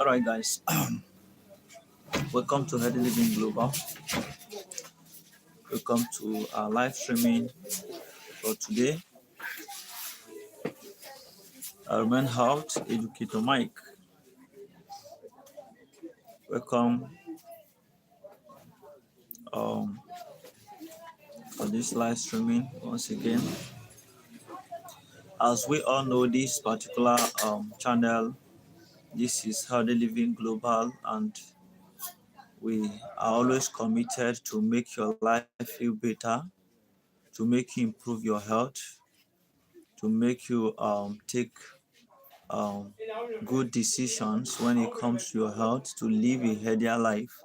All right, guys. Welcome to Healthy Living Global. Welcome to our live streaming for today. I remain Health Educator Mike. Welcome for this live streaming once again. As we all know, this particular channel, this is Healthy Living Global, and we are always committed to make your life feel better, to make you improve your health, to make you take good decisions when it comes to your health, to live a healthier life.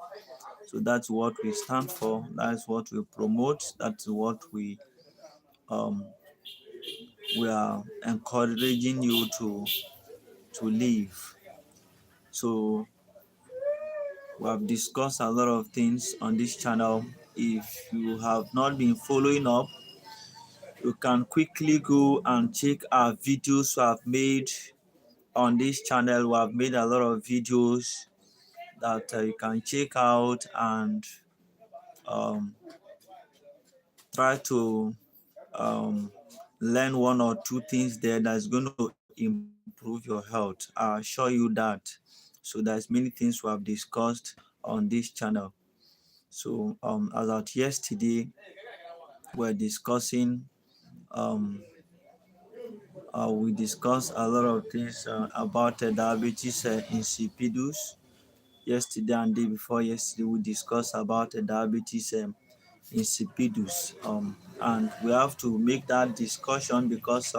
So that's what we stand for. That's what we promote. That's what um, we are encouraging you to live. So we have discussed a lot of things on this channel. If you have not been following up, you can quickly go and check our videos we have made on this channel. We have made a lot of videos that you can check out and um, try to learn one or two things there that's going to improve your health. I assure you that. So there's many things we have discussed on this channel. So as at yesterday, we're discussing we discussed a lot of things about diabetes insipidus. Yesterday and day before yesterday, we discussed about diabetes insipidus, and we have to make that discussion because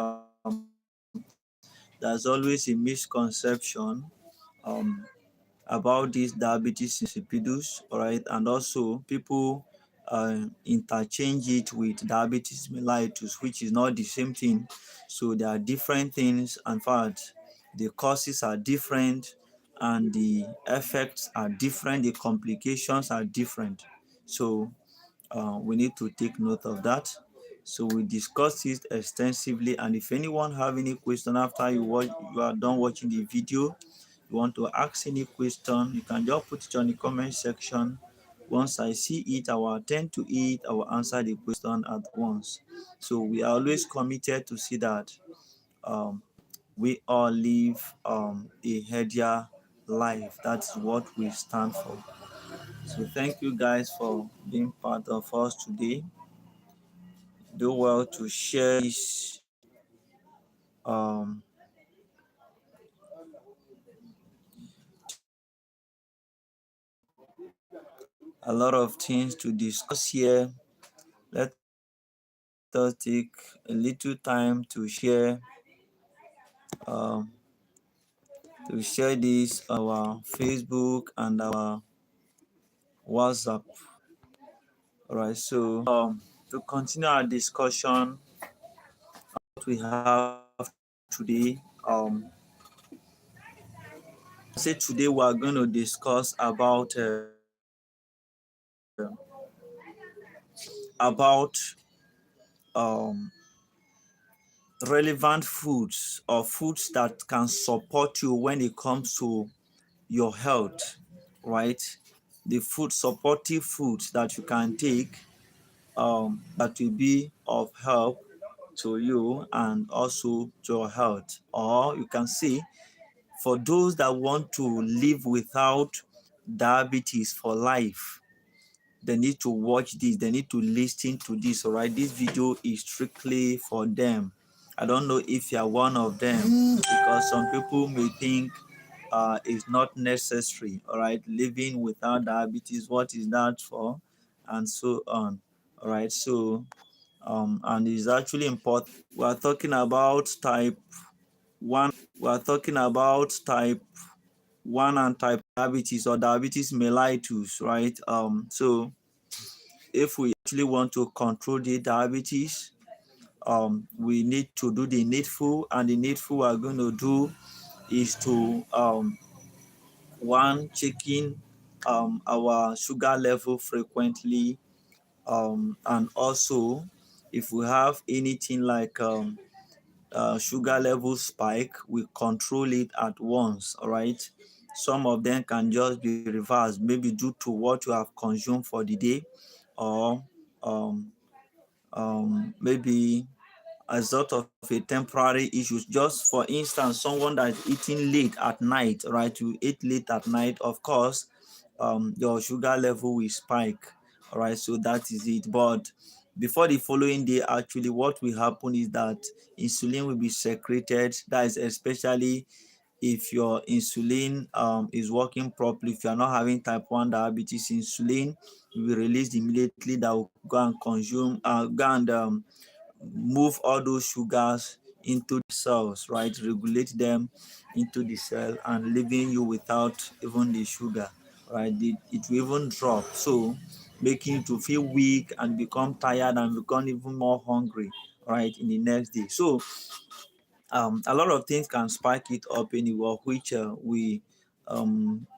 there's always a misconception um, about this diabetes insipidus, all right, and also people interchange it with diabetes mellitus, which is not the same thing. So there are different things. In fact, the causes are different and the effects are different, the complications are different. So we need to take note of that. So we discussed it extensively, and if anyone have any question after you are done watching the video, you want to ask any question, you can just put it on the comment section. Once I see it, I will attend to it. I will answer the question at once. So we are always committed to see that um, we all live a healthier life. That's what we stand for. So thank you guys for being part of us today. Do well to share this a lot of things to discuss here. Let us take a little time um, to share this on our Facebook and our WhatsApp. All right. So to continue our discussion, what we have today, today we are going to discuss about relevant foods or foods that can support you when it comes to your health, right? The food supportive foods that you can take that will be of help to you and also to your health. Or you can see, for those that want to live without diabetes for life, they need to watch this, they need to listen to this. All right, this video is strictly for them. I don't know if you are one of them, because some people may think it's not necessary. All right, living without diabetes, what is that for, and so on. All right, so and it's actually important. We are talking about type 1. We are talking about type 1 and type diabetes, or diabetes mellitus, right? So if we actually want to control the diabetes, we need to do the needful, and the needful we're going to do is to one, checking our sugar level frequently, and also if we have anything like sugar level spike, we control it at once. All right, Some of them can just be reversed, maybe due to what you have consumed for the day, or um, maybe as sort of a temporary issue. Just for instance, someone that is eating late at night, right? You eat late at night, of course, your sugar level will spike, all right? So that is it. But before the following day, actually, what will happen is that insulin will be secreted. That is especially if your insulin is working properly. If you are not having type 1 diabetes, insulin will be released immediately, that will go and consume, go and move all those sugars into the cells, right? Regulate them into the cell and leaving you without even the sugar, right? It will even drop, so making you to feel weak and become tired and become even more hungry, right, in the next day. So a lot of things can spike it up anywhere, which we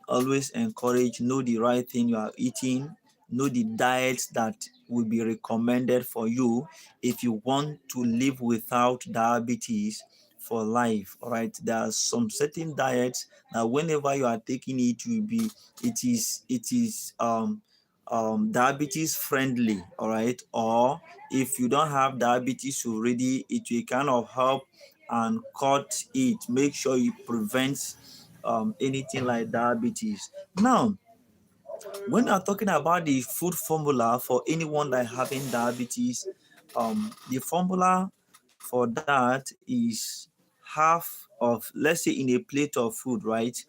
always encourage. Know the right thing you are eating, know the diets that will be recommended for you if you want to live without diabetes for life. All right, there are some certain diets that whenever you are taking it, will be it is diabetes friendly, all right. Or if you don't have diabetes already, it will kind of help and cut it, make sure it prevents anything like diabetes. Now, when we are talking about the food formula for anyone that having diabetes, the formula for that is half of, let's say, in a plate of food, right?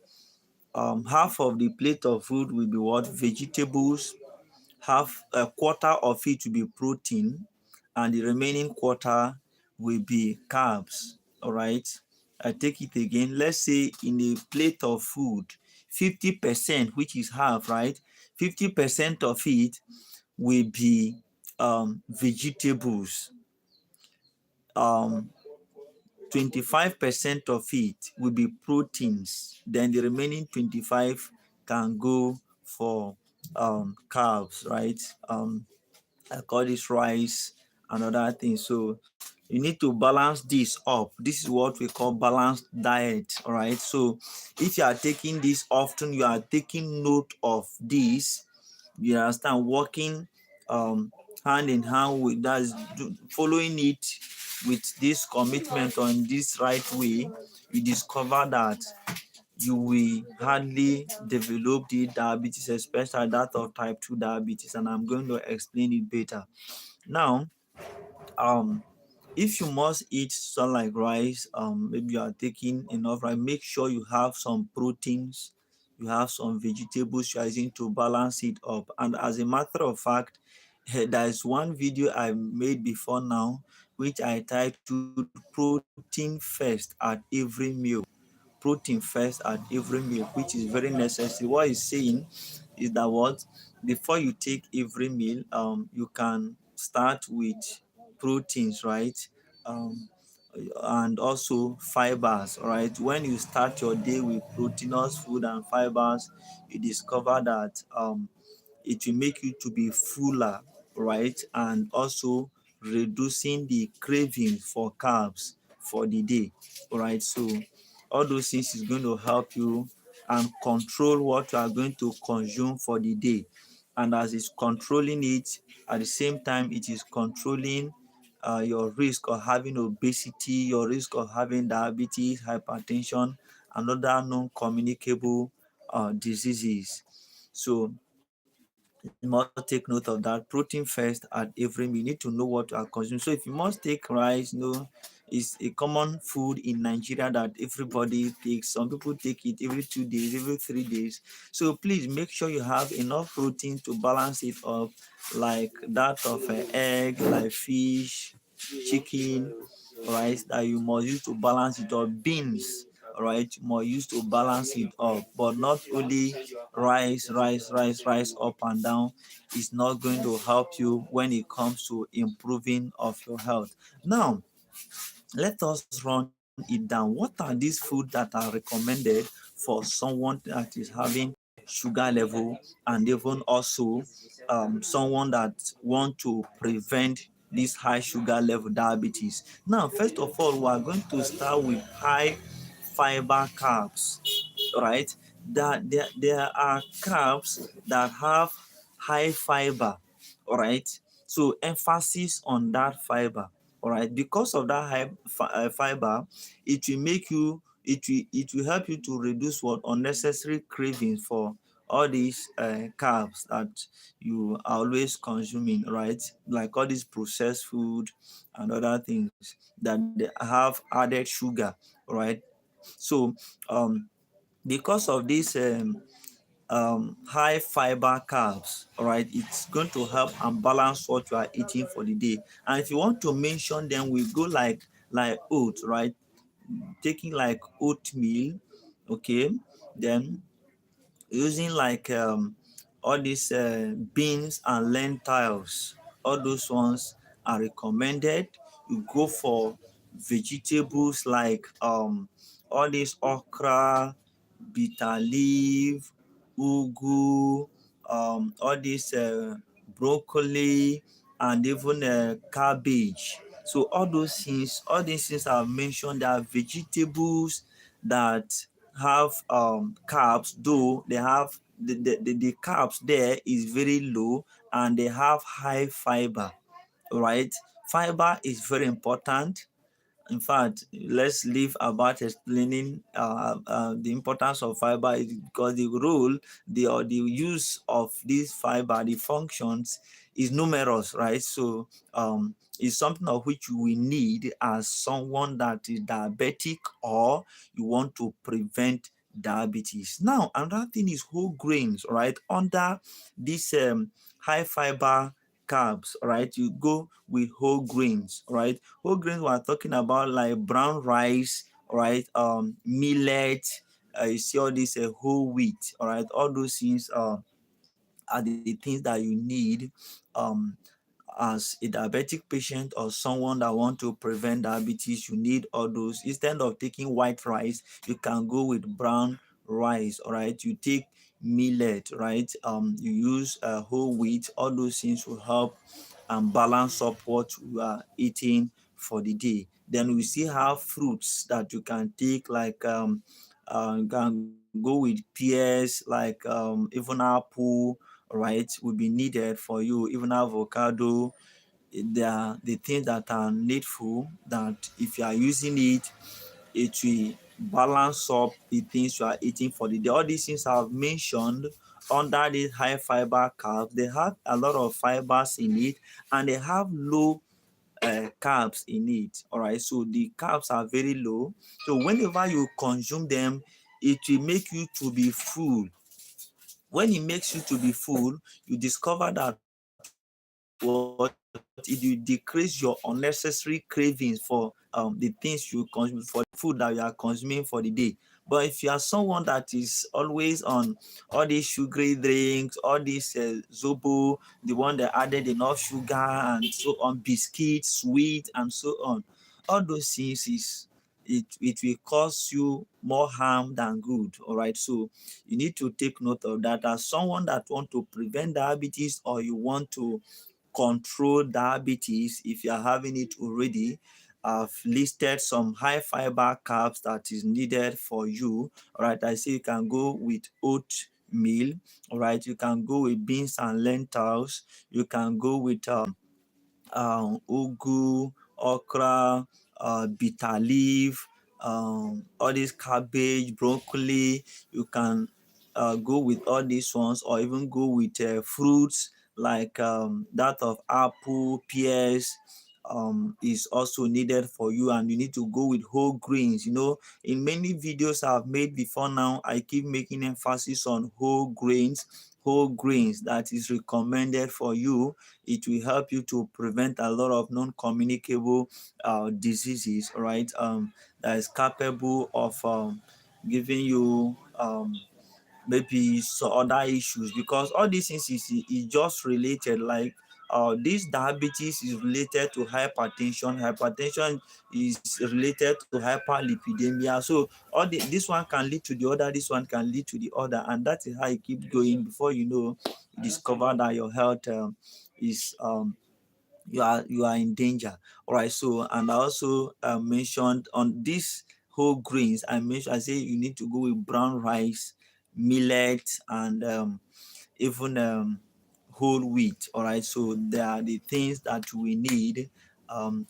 Half of the plate of food will be what? Vegetables. Half a quarter of it will be protein, and the remaining quarter will be carbs. All right. I take it again. Let's say in a plate of food, 50%, which is half, right? 50% of it will be vegetables. Um, 25% of it will be proteins. Then the remaining 25 can go for carbs, right? I call this rice and other things. So you need to balance this up. This is what we call balanced diet. All right. So if you are taking this often, you are taking note of this. You understand, working hand in hand with that, following it with this commitment on this right way, you discover that you will hardly develop the diabetes, especially that of type 2 diabetes, and I'm going to explain it better. Now, um, if you must eat something like rice, maybe you are taking enough rice, make sure you have some proteins, you have some vegetables you are using to balance it up. And as a matter of fact, there is one video I made before now, which I titled Protein First at Every Meal. Protein first at every meal, which is very necessary. What he's saying is that what, before you take every meal, you can start with proteins, right? Um, and also fibers, right? When you start your day with proteinous food and fibers, you discover that it will make you to be fuller, right? And also reducing the craving for carbs for the day, all right? So all those things is going to help you and control what you are going to consume for the day. And as it's controlling it, at the same time, it is controlling your risk of having obesity, your risk of having diabetes, hypertension, and other non-communicable diseases. So you must take note of that. Protein first at every meal. You need to know what you are consuming. So if you must take rice, it's a common food in Nigeria that everybody takes. Some people take it every 2 days, every 3 days. So please make sure you have enough protein to balance it up, like that of an egg, like fish, chicken, right? That you must use to balance it up. Beans, right? You must use to balance it up, but not only rice up and down is not going to help you when it comes to improving of your health. Now, let us run it down. What are these foods that are recommended for someone that is having sugar level, and even also someone that want to prevent this high sugar level diabetes? Now, first of all, we are going to start with high fiber carbs, right? that there are carbs that have high fiber, all right? So emphasis on that fiber, all right? Because of that fiber, it will make you, it will help you to reduce what unnecessary cravings for all these carbs that you are always consuming, right? Like all these processed food and other things that they have added sugar, right? So because of this high fiber carbs, all right, it's going to help and balance what you are eating for the day. And if you want to mention them, we go like oat, right? Taking like oatmeal, okay, then using like all these beans and lentils, all those ones are recommended. You go for vegetables like all these okra, bitter leaf, ugu, all these broccoli, and even cabbage. So all these things I've mentioned are vegetables that have carbs, though they have the carbs there is very low, and they have high fiber, right? Fiber is very important. In fact, let's leave about explaining the importance of fiber, because the role, the or the use of this fiber, the functions is numerous, right? So it's something of which we need as someone that is diabetic or you want to prevent diabetes. Now, another thing is whole grains, right? Under this high fiber carbs, right? You go with whole grains, right? Whole grains we're talking about like brown rice, right? Millet, you see all this whole wheat, all right? All those things are the things that you need um as a diabetic patient or someone that want to prevent diabetes. You need all those. Instead of taking white rice, you can go with brown rice, all right? You take millet, right? You use whole wheat. All those things will help and balance up what you are eating for the day. Then we still have fruits that you can take, like you can go with pears, like even apple, right, will be needed for you. Even avocado, they are the things that are needful, that if you are using it, it will balance up the things you are eating for the day. All these things I've mentioned under these high fiber carbs, they have a lot of fibers in it, and they have low carbs in it. All right, so the carbs are very low. So whenever you consume them, it will make you to be full. When it makes you to be full, you discover that what it will decrease your unnecessary cravings for the things you consume, for the food that you are consuming for the day. But if you are someone that is always on all these sugary drinks, all these zobo, the one that added enough sugar and so on, biscuits, sweet, and so on, all those things it will cause you more harm than good. All right, so you need to take note of that. As someone that want to prevent diabetes, or you want to control diabetes if you are having it already, I've listed some high fiber carbs that is needed for you. All right, I say you can go with oatmeal. All right, you can go with beans and lentils. You can go with ugu, okra, bitter leaf, all this cabbage, broccoli. You can go with all these ones, or even go with fruits like that of apple, pears. Is also needed for you, and you need to go with whole grains. You know, in many videos I've made before now, I keep making emphasis on whole grains. Whole grains that is recommended for you. It will help you to prevent a lot of non-communicable diseases, right? That is capable of giving you maybe some other issues, because all these things is just related. Like this diabetes is related to hypertension. Hypertension is related to hyperlipidemia. So this one can lead to the other, this one can lead to the other, and that is how it keeps going. Before you know, you discover that your health is you are in danger. All right, so and I also mentioned on these whole grains, I say you need to go with brown rice, millet, and even whole wheat. All right, so they are the things that we need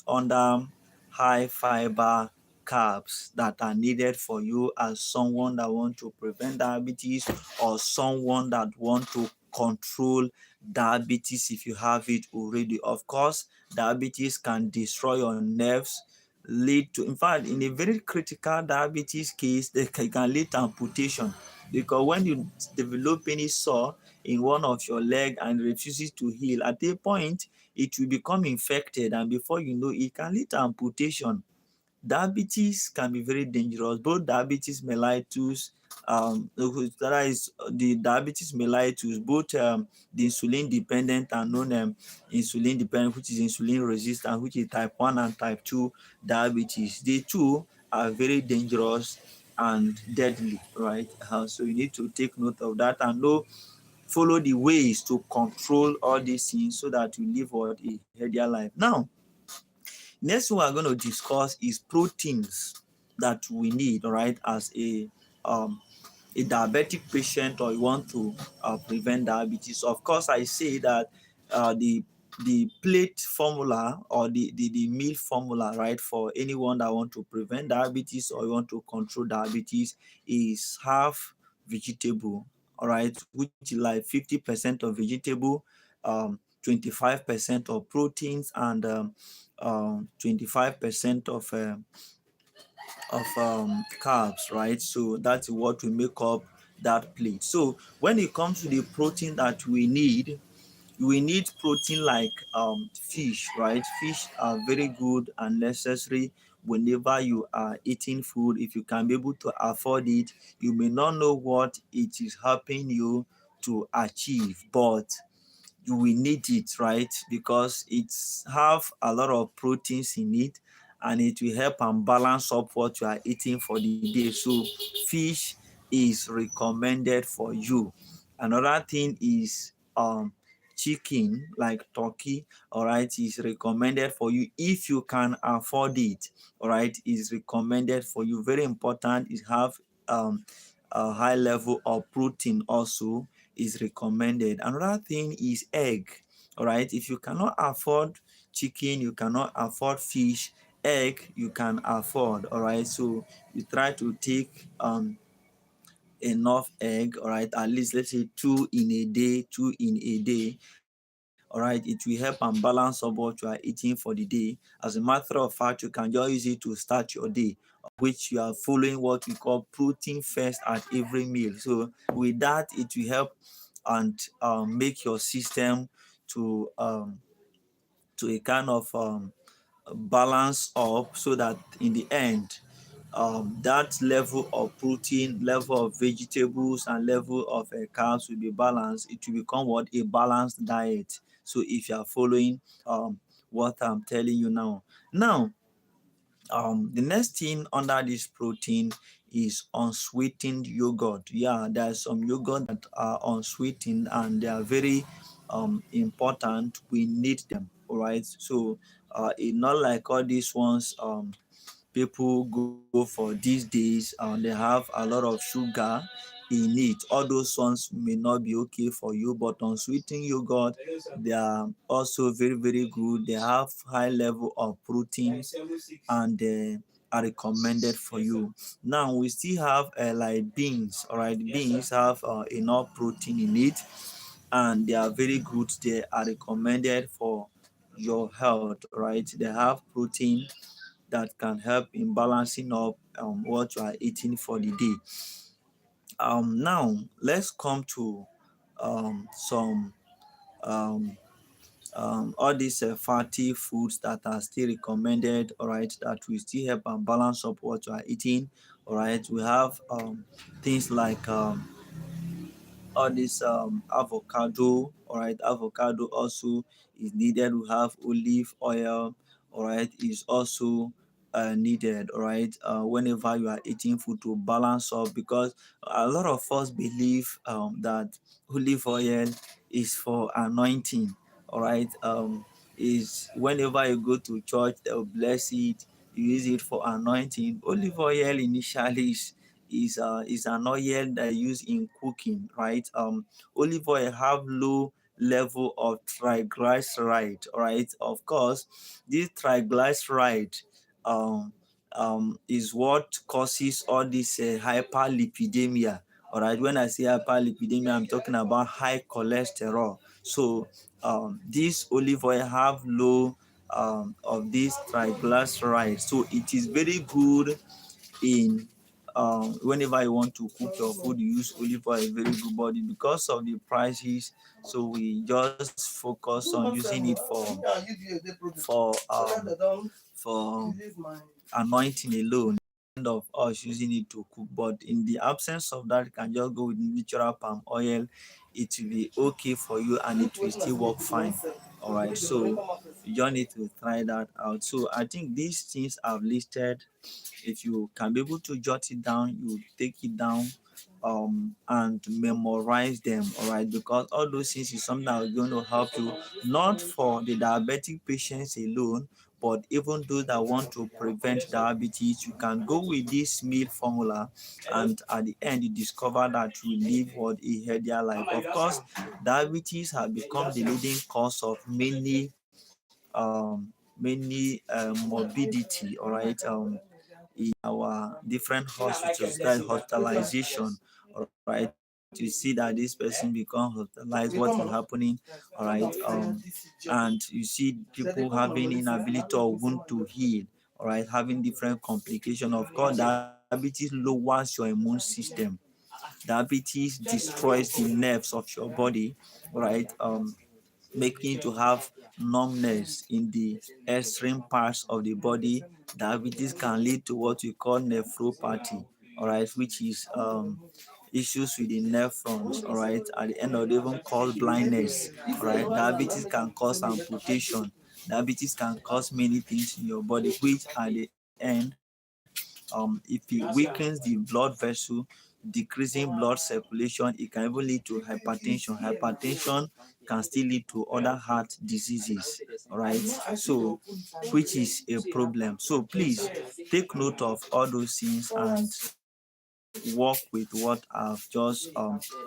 under high fiber carbs that are needed for you as someone that want to prevent diabetes, or someone that want to control diabetes if you have it already. Of course, diabetes can destroy your nerves, lead to, in fact, in a very critical diabetes case, they can lead to amputation, because when you develop any sore in one of your leg and refuses to heal, at a point it will become infected, and before you know it can lead to amputation. Diabetes can be very dangerous, both diabetes mellitus, that is the diabetes mellitus, both the insulin dependent and non insulin dependent, which is insulin resistant, which is type 1 and type 2 diabetes. The two are very dangerous and deadly, right? So you need to take note of that and know, follow the ways to control all these things so that you live what a healthier life. Now, next one we're going to discuss is proteins that we need, all right, as a diabetic patient, or you want to prevent diabetes. Of course, I say that the plate formula, or the meal formula, right, for anyone that want to prevent diabetes or you want to control diabetes, is half vegetable, all right, which is like 50% of vegetable, 25% of proteins, and 25% of carbs, right? So that's what will make up that plate. So when it comes to the protein that we need protein like fish, right? Fish are very good and necessary whenever you are eating food. If you can be able to afford it, you may not know what it is helping you to achieve, but you will need it, right? Because it's have a lot of proteins in it, and it will help and balance up what you are eating for the day. So fish is recommended for you. Another thing is chicken, like turkey, all right, is recommended for you if you can afford it. All right, is recommended for you. Very important is have a high level of protein also is recommended. Another thing is egg. All right, if you cannot afford chicken, you cannot afford fish, egg you can afford. All right, so you try to take enough egg, all right, at least let's say two in a day. All right, it will help and balance up what you are eating for the day. As a matter of fact, you can just use it to start your day, which you are following what we call protein first at every meal. So with that, it will help and make your system to a kind of balance up, so that in the end, that level of protein, level of vegetables, and level of carbs will be balanced. It will become what a balanced diet. So if you are following what I'm telling you now. The next thing under this protein is unsweetened yogurt. Yeah, there's some yogurt that are unsweetened, and they are very important. We need them. All right. So it's not like all these ones people go for these days, they have a lot of sugar in it. All those ones may not be okay for you, but on sweetened yogurt, they are also very, very good. They have high level of proteins, and they are recommended for you. Now we still have like beans. All right, beans have enough protein in it, and they are very good. They are recommended for your health, right? They have protein that can help in balancing up what you are eating for the day. Now let's come to some um, all these fatty foods that are still recommended, all right, that will still help and balance up what you are eating. All right, we have things like all this avocado. All right, avocado also is needed. We have olive oil, all right, is also needed, all right, whenever you are eating food, to balance up, because a lot of us believe that olive oil is for anointing. All right, is whenever you go to church, they'll bless it, you use it for anointing. Olive oil initially is an oil that used in cooking, right? Olive oil have low level of triglyceride, right? Of course, this triglyceride um, is what causes all this hyperlipidemia. All right, when I say hyperlipidemia, I'm talking about high cholesterol. So this olive oil have low of this triglyceride, so it is very good in whenever you want to cook your food, you use olive oil, very good. But because of the prices, so we just focus on using it for anointing alone, instead of us using it to cook. But in the absence of that, you can just go with natural palm oil. It will be okay for you and it will still work fine. All right, so you just need to try that out. So I think these things I've listed, if you can be able to jot it down, you take it down and memorize them. All right, because all those things is something that is going to help you, not for the diabetic patients alone, but even those that want to prevent diabetes. You can go with this meal formula, and at the end you discover that you live what a healthier life. Of course, diabetes has become the leading cause of many morbidity, all right, in our different hospitals, that is hospitalization. All right, you see that this person become hospitalized, what is happening. All right, and you see people having inability or wound to heal. All right, having different complications. Of course, diabetes lowers your immune system. Diabetes destroys the nerves of your body. All right, making to have numbness in the extreme parts of the body. Diabetes can lead to what we call nephropathy, all right, which is issues with the nephrons, all right, at the end of the day, even cause blindness, all right. Diabetes can cause amputation. Diabetes can cause many things in your body, which at the end, if it weakens the blood vessel, decreasing blood circulation, it can even lead to hypertension. Hypertension can still lead to other heart diseases, all right, so which is a problem. So please take note of all those things and work with what I've just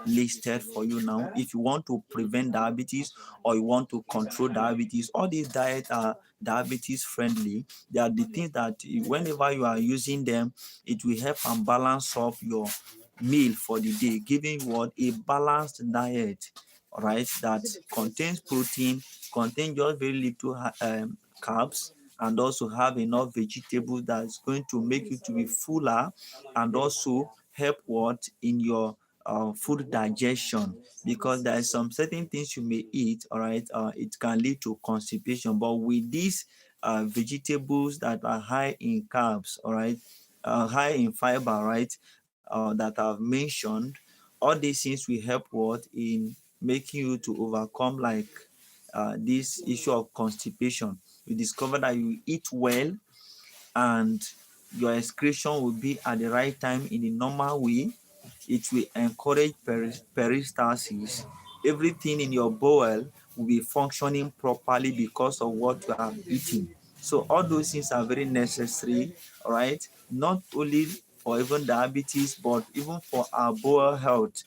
listed for you now. If you want to prevent diabetes or you want to control diabetes, all these diets are diabetes friendly. They are the things that whenever you are using them, it will help and balance up your meal for the day, giving what a balanced diet, all right, that contains protein, contain just very little carbs, and also have enough vegetables that's going to make you to be fuller, and also help what in your food digestion, because there are some certain things you may eat, all right, it can lead to constipation. But with these vegetables that are high in carbs, all right, high in fiber, right, that I've mentioned, all these things will help what in making you to overcome like this issue of constipation. You discover that you eat well and your excretion will be at the right time in the normal way. It will encourage peristalsis. Everything in your bowel will be functioning properly because of what you have eaten. So all those things are very necessary, all right, not only for even diabetes, but even for our bowel health.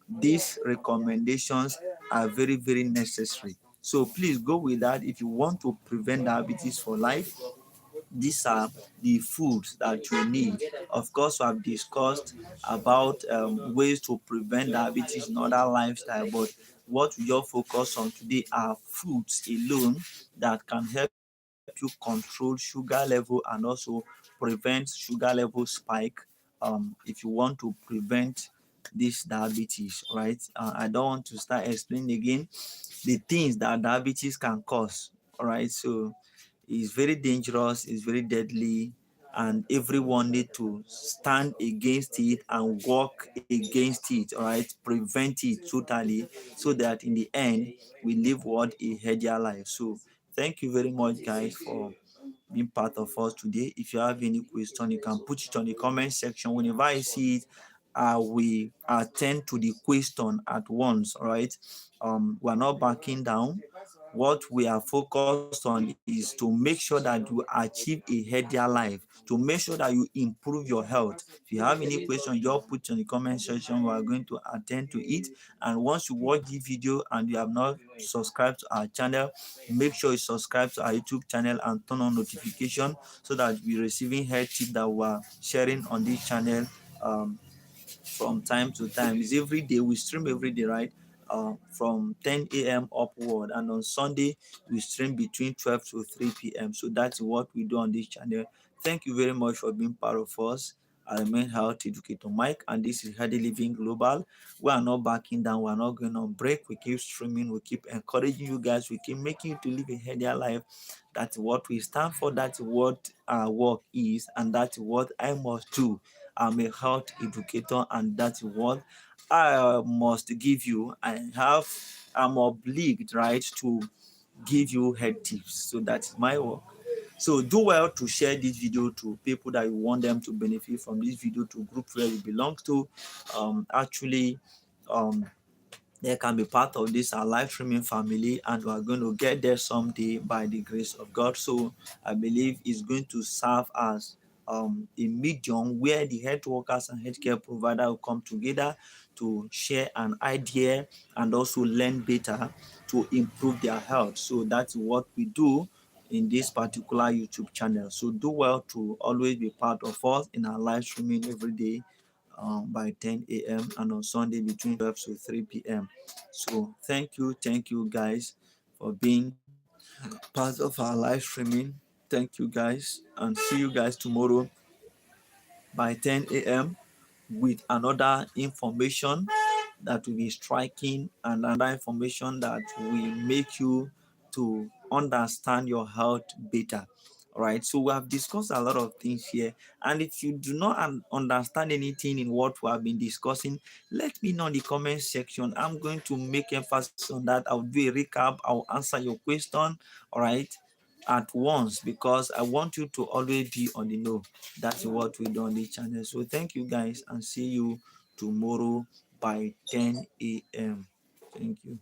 These recommendations are very, very necessary. So please go with that if you want to prevent diabetes for life. These are the foods that you need. Of course, we have discussed about ways to prevent diabetes in other lifestyle, but what we just focus on today are foods alone that can help you control sugar level and also prevent sugar level spike if you want to prevent this diabetes, right? I don't want to start explaining again the things that diabetes can cause, all right? So it's very dangerous, it's very deadly, and everyone need to stand against it and work against it, all right? Prevent it totally, so that in the end we live what a healthier life. So thank you very much, guys, for being part of us today. If you have any question, you can put it on the comment section. Whenever I see it, I will attend to the question at once. All right. We're not backing down. what we are focused on is to make sure that you achieve a healthier life, to make sure that you improve your health. If you have any question, just put in the comment section. We are going to attend to it. And once you watch the video and you have not subscribed to our channel, make sure you subscribe to our YouTube channel and turn on notification so that you'll be receiving health tips that we are sharing on this channel um, from time to time. It's every day. We stream every day, right? From 10 a.m. upward, and on Sunday we stream between 12 to 3 p.m. So that's what we do on this channel. Thank you very much for being part of us. I remain Health Educator Mike, and this is Healthy Living Global. We are not backing down, we are not going on break. We keep streaming, we keep encouraging you guys, we keep making you to live a healthier life. That's what we stand for, that's what our work is, and that's what I must do. I'm a health educator, and that's what I must give you. I'm obliged, right, to give you health tips. So that's my work. So do well to share this video to people that you want them to benefit from this video, to group where you belong to. Actually, um, they can be part of this our live streaming family, and we are going to get there someday by the grace of God. So I believe it's going to serve as a medium where the health workers and healthcare provider will come together to share an idea and also learn better to improve their health. So that's what we do in this particular YouTube channel. So do well to always be part of us in our live streaming every day by 10 a.m. and on Sunday between 12 to 3 p.m. So thank you guys for being part of our live streaming. Thank you guys, and see you guys tomorrow by 10 a.m. with another information that will be striking, and another information that will make you to understand your health better. All right, so we have discussed a lot of things here, and if you do not understand anything in what we have been discussing, let me know in the comment section. I'm going to make emphasis on that. I'll do a recap, I'll answer your question, all right, at once, because I want you to always be on the know. That's what we do on the channel. So thank you guys, and see you tomorrow by 10 a.m. Thank you.